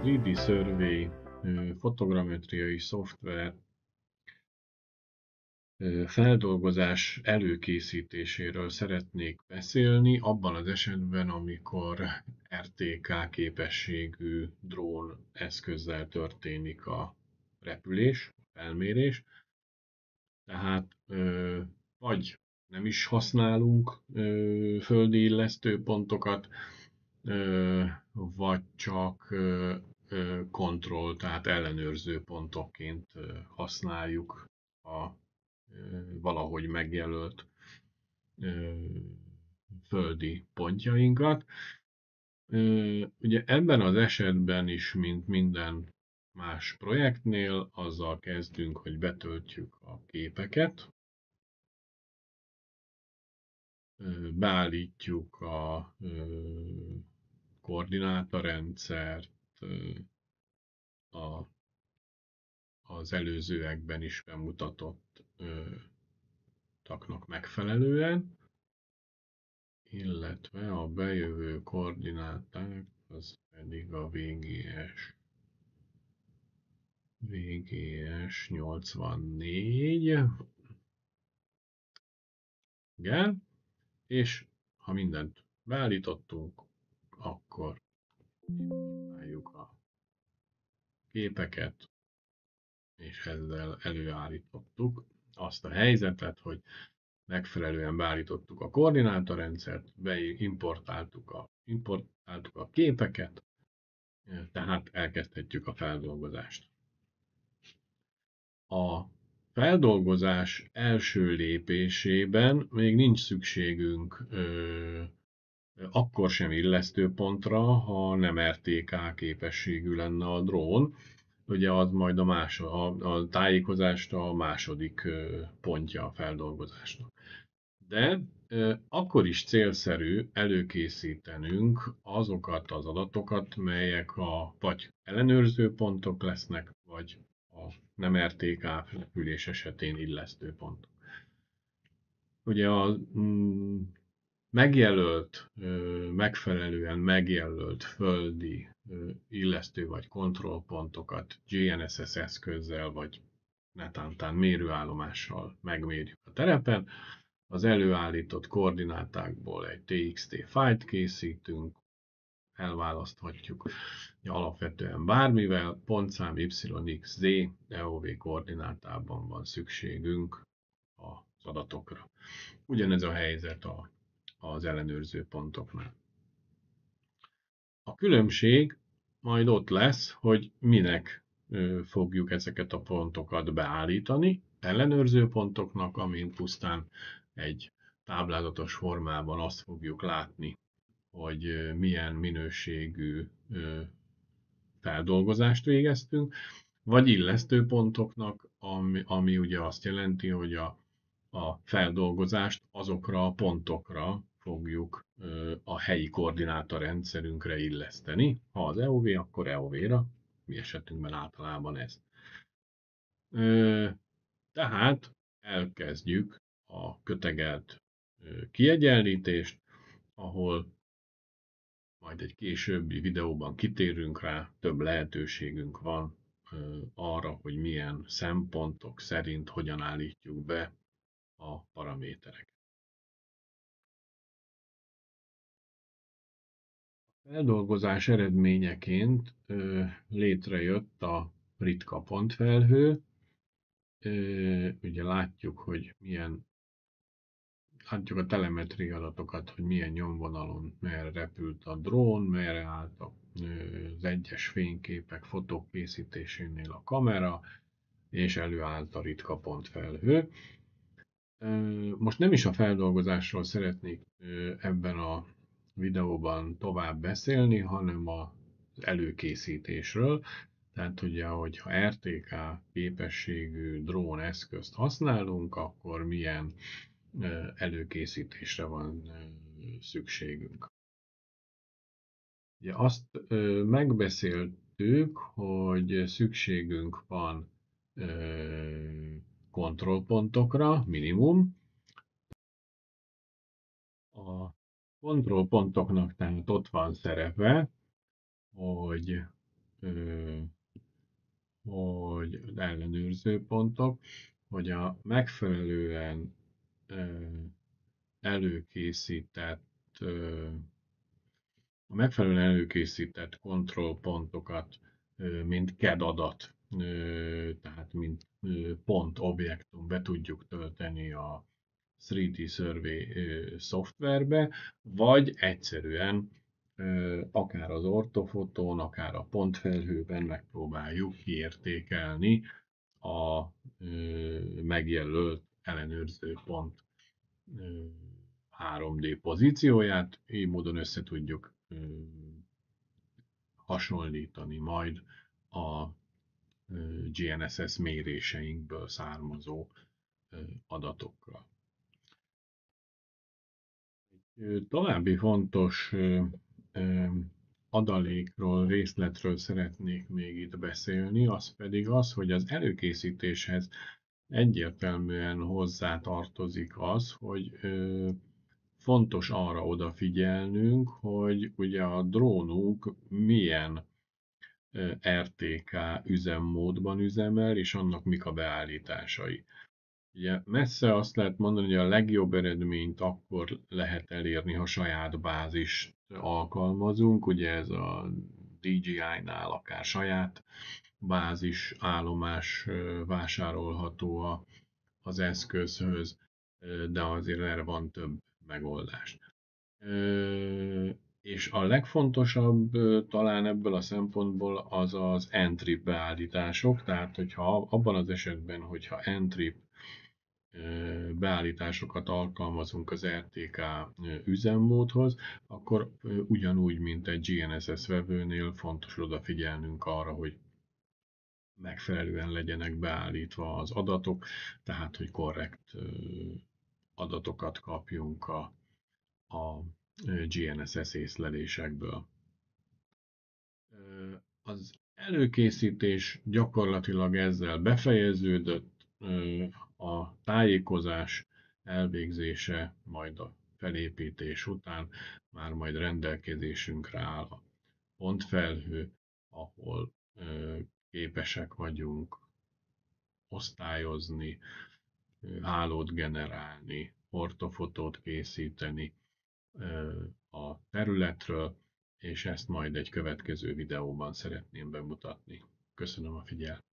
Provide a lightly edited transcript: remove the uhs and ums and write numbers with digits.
3D Survey fotogrammetriai szoftver feldolgozás előkészítéséről szeretnék beszélni, abban az esetben, amikor RTK képességű drón eszközzel történik a repülés, a felmérés. Tehát vagy nem is használunk földi illesztőpontokat, vagy csak kontroll, tehát ellenőrző pontokként használjuk a valahogy megjelölt földi pontjainkat. Ugye ebben az esetben is, mint minden más projektnél, azzal kezdünk, hogy betöltjük a képeket, beállítjuk a koordinátorrendszert, az előzőekben is bemutatott taknak megfelelően, illetve a bejövő koordináták az pedig a VGS 84, igen, és ha mindent beállítottunk, akkor importáljuk a képeket, és ezzel előállítottuk azt a helyzetet, hogy megfelelően beállítottuk a koordinátorrendszert, importáltuk a képeket, tehát elkezdhetjük a feldolgozást. A feldolgozás első lépésében még nincs szükségünk akkor sem illesztőpontra, ha nem RTK képességű lenne a drón. Ugye az majd a tájékozást a második pontja a feldolgozásnak. De akkor is célszerű előkészítenünk azokat az adatokat, melyek vagy ellenőrző pontok lesznek, vagy a nem RTK repülés esetén illesztő pontok. Ugye a megfelelően megjelölt földi illesztő vagy kontrollpontokat GNSS eszközzel vagy netántán mérőállomással megmérjük a terepen. Az előállított koordinátákból egy TXT fájlt készítünk, elválaszthatjuk alapvetően bármivel, pontszám YXZ EOV koordinátában van szükségünk az adatokra. Ugyanez a helyzet az ellenőrző pontoknál. A különbség majd ott lesz, hogy minek fogjuk ezeket a pontokat beállítani, ellenőrző pontoknak, amint pusztán egy táblázatos formában azt fogjuk látni, hogy milyen minőségű feldolgozást végeztünk, vagy illesztő pontoknak, ami ugye azt jelenti, hogy a feldolgozást azokra a pontokra fogjuk a helyi koordinátorrendszerünkre illeszteni. Ha az EOV, akkor EOV-ra, mi esetünkben általában ez. Tehát elkezdjük a kötegelt kiegyenlítést, ahol majd egy későbbi videóban kitérünk rá, több lehetőségünk van arra, hogy milyen szempontok szerint hogyan állítjuk be a paramétereket. A feldolgozás eredményeként létrejött a ritka pontfelhő. Ugye látjuk a telemetri adatokat, hogy milyen nyomvonalon merre repült a drón, merre állt az egyes fényképek, fotók készítésénél a kamera, és előállt a ritka pontfelhő. Most nem is a feldolgozásról szeretnék ebben a videóban tovább beszélni, hanem az előkészítésről. Tehát ugye, hogyha RTK képességű drón eszközt használunk, akkor milyen előkészítésre van szükségünk. Ugye azt megbeszéltük, hogy szükségünk van kontrollpontokra, minimum. A kontrollpontoknak tehát ott van szerepe, hogy hogy ellenőrző pontok, hogy megfelelően előkészített a megfelelően előkészített kontrollpontokat, mint CAD adat, tehát mint pont objektum be tudjuk tölteni a 3D Survey szoftverbe, vagy egyszerűen akár az ortofotón, akár a pontfelhőben megpróbáljuk kiértékelni a megjelölt ellenőrző pont 3D pozícióját, így módon össze tudjuk hasonlítani majd a GNSS méréseinkből származó adatokkal. További fontos adalékról, részletről szeretnék még itt beszélni, az pedig az, hogy az előkészítéshez egyértelműen hozzá tartozik az, hogy fontos arra odafigyelnünk, hogy ugye a drónunk milyen RTK üzemmódban üzemel, és annak mik a beállításai. Ugye messze azt lehet mondani, hogy a legjobb eredményt akkor lehet elérni, ha saját bázist alkalmazunk, ugye ez a DJI-nál akár saját bázis állomás vásárolható az eszközhöz, de azért erre van több megoldás. És a legfontosabb talán ebből a szempontból az az N-trip beállítások, tehát hogyha abban az esetben, hogyha N-trip beállításokat alkalmazunk az RTK üzemmódhoz, akkor ugyanúgy, mint egy GNSS vevőnél fontos odafigyelnünk arra, hogy megfelelően legyenek beállítva az adatok, tehát hogy korrekt adatokat kapjunk a GNSS észlelésekből. Az előkészítés gyakorlatilag ezzel befejeződött, a tájékozás elvégzése majd a felépítés után már majd rendelkezésünkre áll a pontfelhő, ahol képesek vagyunk osztályozni, hálót generálni, ortofotót készíteni a területről, és ezt majd egy következő videóban szeretném bemutatni. Köszönöm a figyelmet!